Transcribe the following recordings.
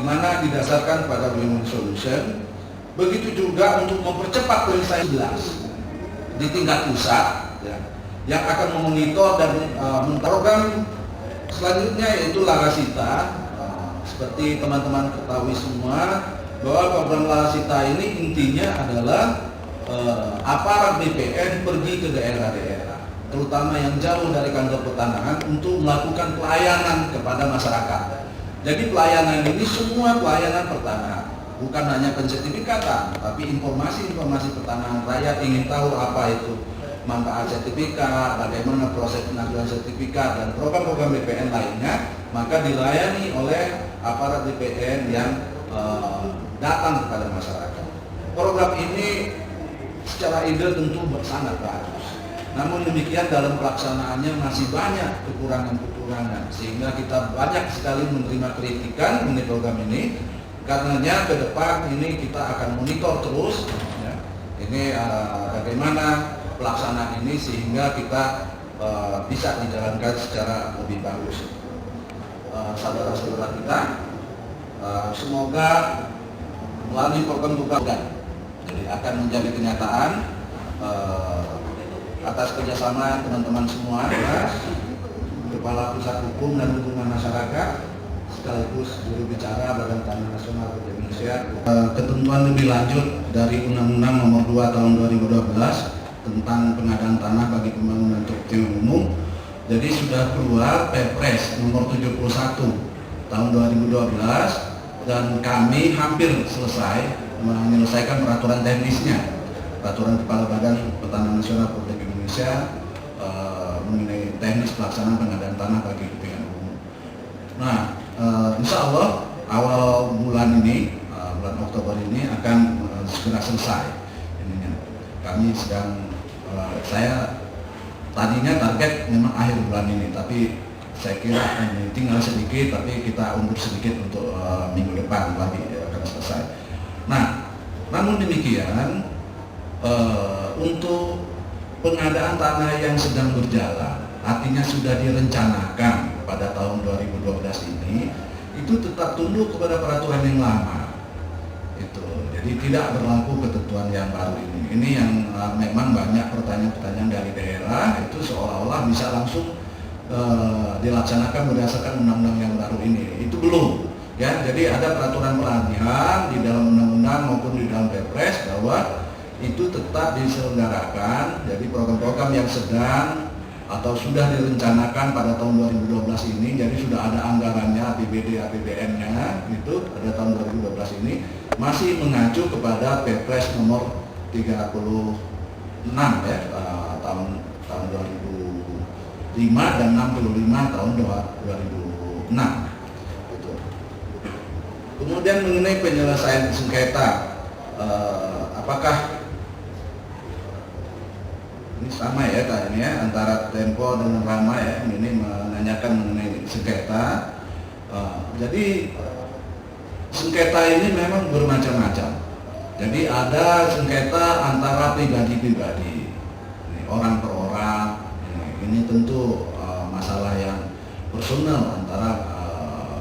mana didasarkan pada win-win solution. Begitu juga untuk mempercepat penyelesaian 11 di tingkat pusat, ya, yang akan memonitor dan program selanjutnya yaitu Larasita. Seperti teman-teman ketahui semua bahwa program Larasita ini intinya adalah aparat BPN pergi ke daerah-daerah, terutama yang jauh dari kantor pertanahan, untuk melakukan pelayanan kepada masyarakat. Jadi pelayanan ini semua pelayanan pertanahan, bukan hanya pensertifikatan, tapi informasi-informasi pertanahan. Rakyat ingin tahu apa itu manfaat sertifikat, bagaimana proses pengambilan sertifikat, dan program-program BPN lainnya, maka dilayani oleh aparat BPN yang datang kepada masyarakat. Program ini secara ide tentu sangat bagus, namun demikian dalam pelaksanaannya masih banyak kekurangan-kekurangan, sehingga kita banyak sekali menerima kritikan mengenai program ini. Karenanya ke depan ini kita akan monitor terus, ya, ini bagaimana pelaksanaan ini sehingga kita bisa dijalankan secara lebih bagus. Saudara-saudara kita, semoga melalui program jadi akan menjadi kenyataan atas kerjasama teman-teman semua, Kepala Pusat Hukum dan Hubungan Masyarakat, sekaligus juru bicara Badan Tanah Nasional Republik Indonesia. Ketentuan lebih lanjut dari Undang-Undang Nomor 2 Tahun 2012 tentang pengadaan tanah bagi pembangunan untuk kepentingan umum. Jadi sudah keluar Perpres Nomor 71 Tahun 2012, dan kami hampir selesai menyelesaikan peraturan teknisnya, peraturan Kepala Badan Pertanahan Nasional Republik Indonesia mengenai teknis pelaksanaan pengadaan tanah bagi kepentingan umum. Nah, insya Allah awal bulan ini, bulan Oktober ini akan segera selesai ininya. Kami sedang, saya tadinya target memang akhir bulan ini, tapi saya kira ini tinggal sedikit, tapi kita undur sedikit untuk minggu depan lagi akan selesai. Nah, namun demikian untuk pengadaan tanah yang sedang berjalan, artinya sudah direncanakan pada tahun 2012 ini, itu tetap tunduk kepada peraturan yang lama. Itu, jadi tidak berlaku ketentuan yang baru ini. Ini yang memang banyak pertanyaan-pertanyaan dari daerah, itu seolah-olah bisa langsung dilaksanakan berdasarkan undang-undang yang baru ini. Itu belum, ya. Jadi ada peraturan pelatihan di dalam undang-undang maupun di dalam Perpres bahwa itu tetap diselenggarakan. Jadi program-program yang sedang atau sudah direncanakan pada tahun 2012 ini, jadi sudah ada anggarannya, APBD, APBN-nya, itu pada tahun 2012 ini masih mengacu kepada Perpres Nomor 36 ya, tahun 2005 dan 65 tahun 2006. Gitu. Kemudian mengenai penyelesaian sengketa, apakah ini sama ya kayaknya antara Tempo dengan Rama ya, ini menanyakan mengenai sengketa. Jadi sengketa ini memang bermacam-macam. Jadi ada sengketa antara pribadi-pribadi, orang per orang. Ini tentu masalah yang personal antara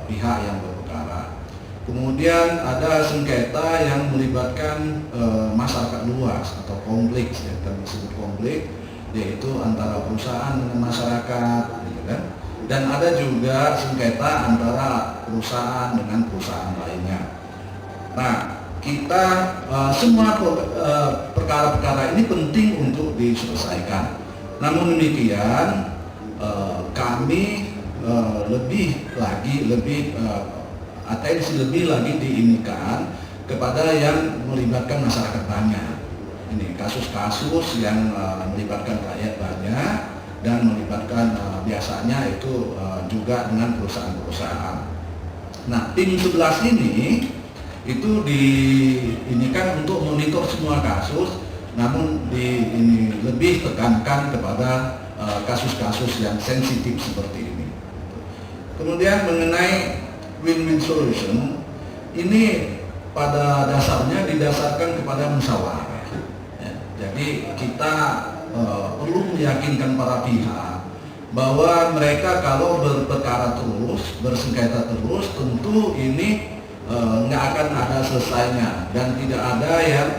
pihak yang berperkara. Kemudian ada sengketa yang melibatkan masyarakat luas atau konflik, ya, kita disebut konflik, yaitu antara perusahaan dengan masyarakat, gitu kan? Dan ada juga sengketa antara perusahaan dengan perusahaan lainnya. Nah, kita semua perkara-perkara ini penting untuk diselesaikan. Namun demikian, kami lebih atensi lebih lagi diinikan kepada yang melibatkan masyarakat banyak. Ini kasus-kasus yang melibatkan rakyat banyak dan melibatkan biasanya itu juga dengan perusahaan-perusahaan. Nah, tim 11 ini itu diinikan untuk monitor semua kasus, namun ini lebih tekankan kepada kasus-kasus yang sensitif seperti ini. Kemudian mengenai win-win solution, ini pada dasarnya didasarkan kepada musyawarah. Ya, jadi kita perlu meyakinkan para pihak bahwa mereka kalau berperkara terus, bersengketa terus, tentu ini nggak akan ada selesainya dan tidak ada yang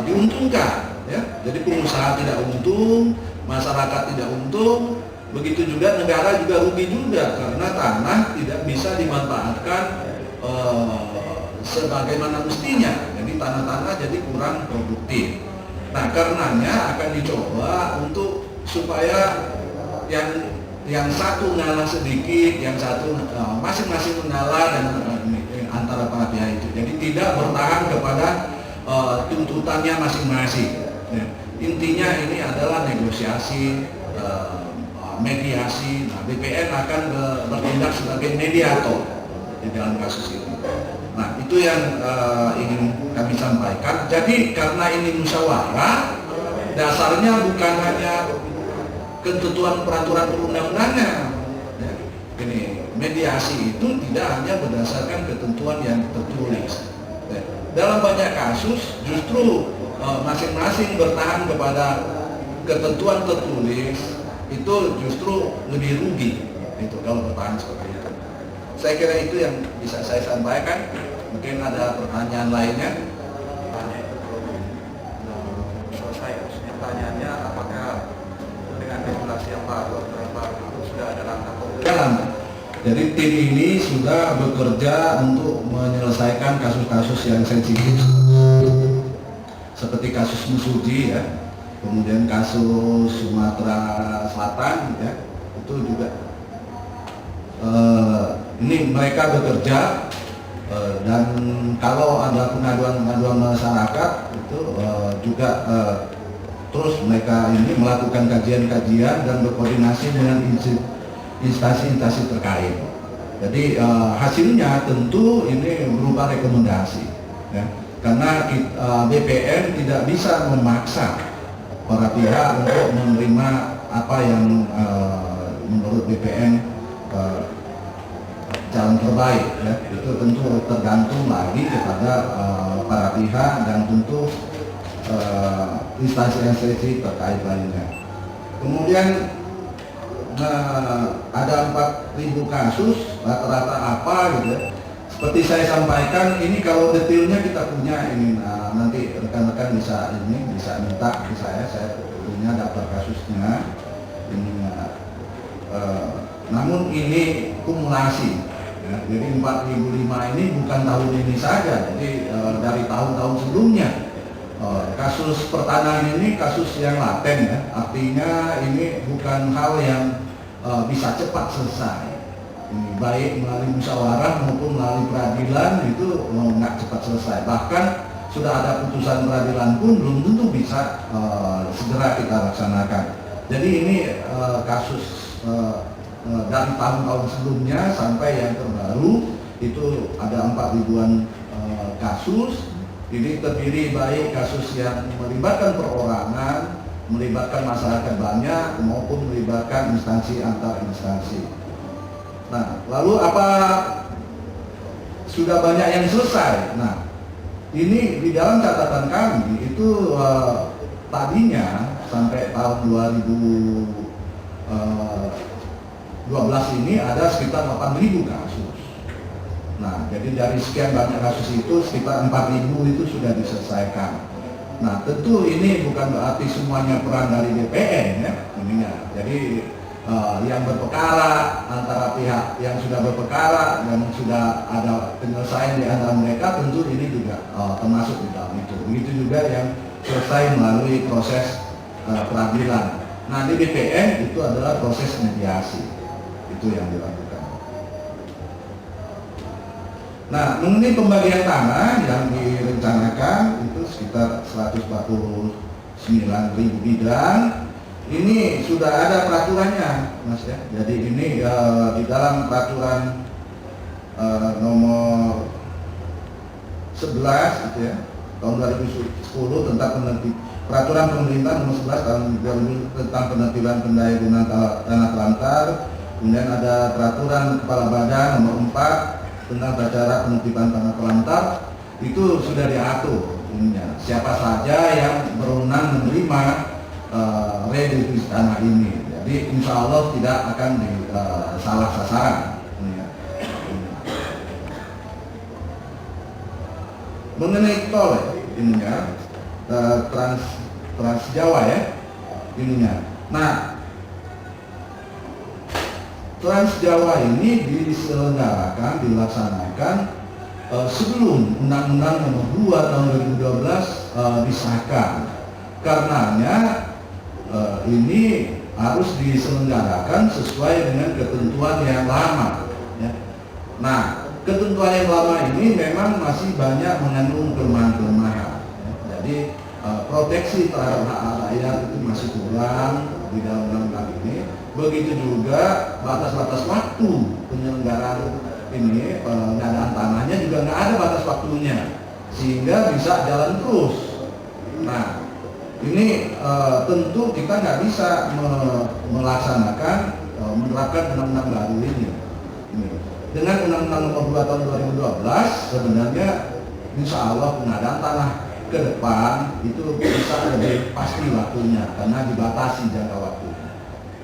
diuntungkan, ya. Jadi pengusaha tidak untung, masyarakat tidak untung, begitu juga negara juga rugi juga karena tanah tidak bisa dimanfaatkan sebagaimana mestinya. Jadi tanah-tanah jadi kurang produktif. Nah, karenanya akan dicoba untuk supaya yang satu ngalah sedikit, yang satu masing-masing mengalah dan antara para pihak itu. Jadi tidak bertahan kepada tuntutannya masing-masing. Ya. Intinya ini adalah negosiasi, mediasi. Nah, BPN akan bertindak sebagai mediator di dalam kasus ini. Nah, itu yang ingin kami sampaikan. Jadi karena ini musyawarah, dasarnya bukan hanya ketentuan peraturan perundang-undangan. Ya, ini mediasi itu tidak hanya berdasarkan ketentuan yang tertulis. Ya, dalam banyak kasus justru masing-masing bertahan kepada ketentuan tertulis itu justru lebih rugi itu kalau bertahan seperti itu. Saya kira itu yang bisa saya sampaikan. Mungkin ada pertanyaan lainnya. Selesai pertanyaannya, apakah dengan regulasi yang baru itu sudah ada langkah konkret? Jadi tim ini sudah bekerja untuk menyelesaikan kasus-kasus yang sensitif seperti kasus Musudi, ya, kemudian kasus Sumatera Selatan, ya, itu juga ini mereka bekerja dan kalau ada pengaduan masyarakat itu juga terus mereka ini melakukan kajian-kajian dan berkoordinasi dengan instansi-instansi terkait. Jadi hasilnya tentu ini berupa rekomendasi, ya. Karena BPN tidak bisa memaksa para pihak untuk menerima apa yang menurut BPN jalan terbaik, ya. Itu tentu tergantung lagi kepada para pihak dan tentu instansi-instansi terkait lainnya. Kemudian ada 4.000 kasus, rata-rata apa gitu ya. Seperti saya sampaikan, ini kalau detailnya kita punya ini, nanti rekan-rekan bisa minta ke saya punya daftar kasusnya. Ini, namun ini kumulasi, ya. Jadi 4.005 ini bukan tahun ini saja, jadi dari tahun-tahun sebelumnya. Kasus pertanahan ini kasus yang laten, ya. Artinya ini bukan hal yang bisa cepat selesai. Ini baik melalui musyawarah maupun melalui peradilan itu nggak cepat selesai. Bahkan sudah ada putusan peradilan pun belum tentu bisa segera kita laksanakan. Jadi ini kasus dari tahun-tahun sebelumnya sampai yang terbaru itu ada 4.000-an kasus. Ini terdiri baik kasus yang melibatkan perorangan, melibatkan masyarakat banyak maupun melibatkan instansi antar instansi. Nah, lalu apa sudah banyak yang selesai? Nah, ini di dalam catatan kami itu tadinya sampai tahun 2012 ini ada sekitar 8.000 kasus. Nah, jadi dari sekian banyak kasus itu sekitar 4.000 itu sudah diselesaikan. Nah, tentu ini bukan berarti semuanya peran dari BPN, ya, ininya. Jadi yang berperkara antara pihak yang sudah berperkara dan sudah ada penyelesaian di antara mereka, tentu ini juga termasuk di dalam itu. Begitu juga yang selesai melalui proses peradilan. Nah, di BPN itu adalah proses mediasi, itu yang dilakukan. Nah, mengenai pembagian tanah yang direncanakan itu sekitar 149.000 bidang. Ini sudah ada peraturannya, Mas, ya. Jadi ini di dalam peraturan nomor 11 gitu ya, tahun 2010 tentang peraturan pemerintah nomor 11 tahun 2000 tentang penertiban pendaya gunaan tanah terlantar. Kemudian ada peraturan kepala badan nomor 4 tentang cara penertiban tanah terlantar. Itu sudah diatur ininya. Siapa saja yang berwenang menerima redistribusi tanah ini. Jadi insya Allah tidak akan salah sasaran. mengenai tol ininya Trans Jawa ya ininya. Nah, Trans Jawa ini dilaksanakan sebelum Undang-Undang Nomor 2 Tahun 2012 disahkan. Karenanya ini harus diselenggarakan sesuai dengan ketentuan yang lama. Ya. Nah, ketentuan yang lama ini memang masih banyak mengandung kelemahan-kelemahan. Ya. Jadi proteksi terhadap hak rakyat itu masih kurang di dalam undang-undang ini. Begitu juga batas-batas waktu penyelenggaraan ini, pengadaan tanahnya juga nggak ada batas waktunya, sehingga bisa jalan terus. Nah, ini tentu kita nggak bisa melaksanakan menerapkan undang-undang baru ini. Dengan Undang-Undang Nomor 2 Tahun 2012 sebenarnya insya Allah pengadaan tanah ke depan itu bisa lebih pasti waktunya karena dibatasi jangka waktu.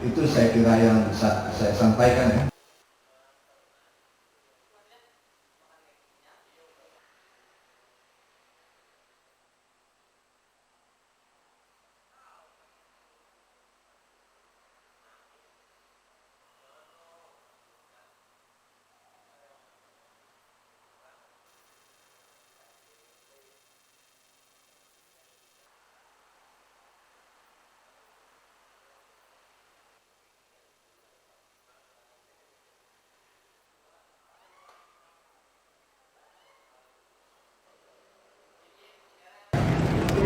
Itu saya kira yang bisa saya sampaikan ya.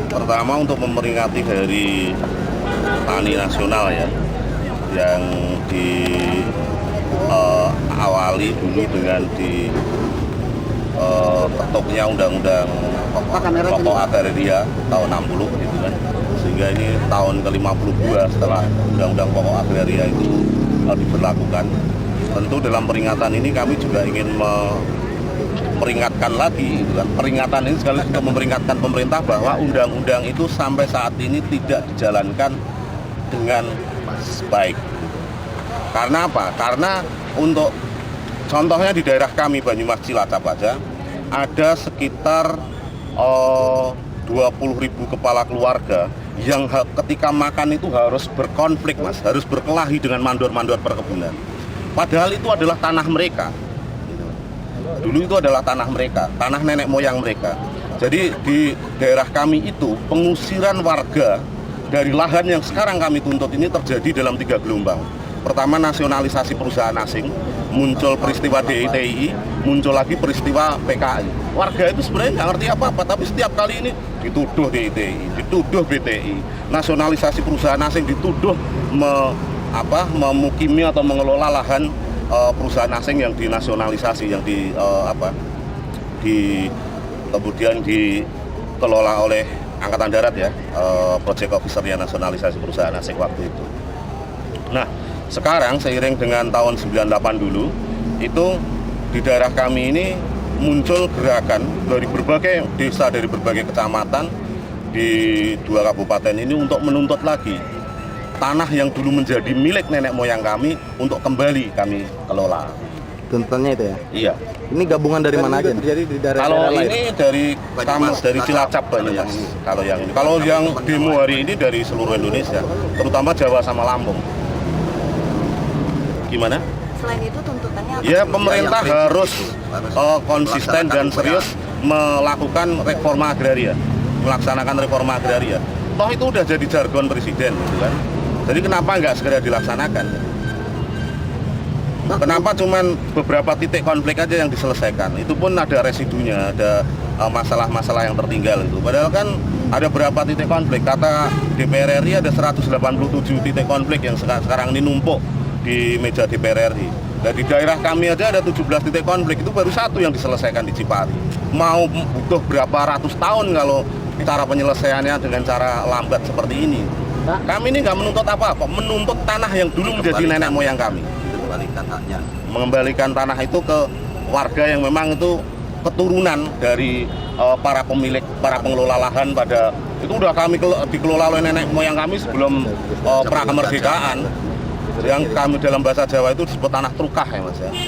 Pertama untuk memperingati Hari Tani Nasional ya, yang diawali dulu dengan ketuknya Undang-Undang Pokok Agraria tahun 60 gitu kan, sehingga ini tahun ke-52 setelah Undang-Undang Pokok Agraria itu diberlakukan. Tentu dalam peringatan ini kami juga ingin memperingatkan lagi, gitu kan. Peringatan ini sekaligus untuk memperingatkan pemerintah bahwa undang-undang itu sampai saat ini tidak dijalankan dengan baik. Karena apa? Karena untuk contohnya di daerah kami Banyumas Cilacap aja ada sekitar 20.000 kepala keluarga yang ketika makan itu harus berkonflik, Mas, harus berkelahi dengan mandor-mandor perkebunan. Padahal itu adalah tanah mereka. Dulu itu adalah tanah mereka, tanah nenek moyang mereka. Jadi di daerah kami itu pengusiran warga dari lahan yang sekarang kami tuntut ini terjadi dalam 3 gelombang. Pertama, nasionalisasi perusahaan asing, muncul peristiwa DITI, muncul lagi peristiwa PKI. Warga itu sebenarnya nggak ngerti apa-apa, tapi setiap kali ini dituduh DITI, dituduh BTI, nasionalisasi perusahaan asing, dituduh memukimi atau mengelola lahan perusahaan asing yang dinasionalisasi, yang kemudian dikelola oleh Angkatan Darat ya, project officer-nya nasionalisasi perusahaan asing waktu itu. Nah, sekarang seiring dengan tahun 98 dulu, itu di daerah kami ini muncul gerakan dari berbagai desa, dari berbagai kecamatan di 2 kabupaten ini untuk menuntut lagi tanah yang dulu menjadi milik nenek moyang kami untuk kembali kami kelola. Tuntutannya itu ya? Iya. Ini gabungan dari mana aja? Jadi di daerah Kalau lain? ini dari Cilacap Banyumas. Kalau yang demo hari ini dari seluruh Indonesia, terutama Jawa sama Lampung. Gimana? Selain itu tuntutannya apa? Ya, pemerintah harus konsisten dan serius melakukan reforma agraria, melaksanakan reforma agraria. Toh itu udah jadi jargon presiden, gitu kan? Jadi kenapa nggak segera dilaksanakan? Kenapa cuman beberapa titik konflik aja yang diselesaikan? Itu pun ada residunya, ada masalah-masalah yang tertinggal itu. Padahal kan ada berapa titik konflik? Kata DPR RI ada 187 titik konflik yang sekarang ini numpuk di meja DPR RI. Dan di daerah kami aja ada 17 titik konflik, itu baru 1 yang diselesaikan di Cipari. Mau butuh berapa ratus tahun kalau cara penyelesaiannya dengan cara lambat seperti ini. Kami ini nggak menuntut apa-apa, menuntut tanah yang dulu menjadi nenek moyang kami. Mengembalikan tanah itu ke warga yang memang itu keturunan dari para pemilik, para pengelola lahan pada itu udah kami dikelola oleh nenek moyang kami sebelum pra kemerdekaan. Yang kami dalam bahasa Jawa itu disebut tanah trukah ya Mas ya.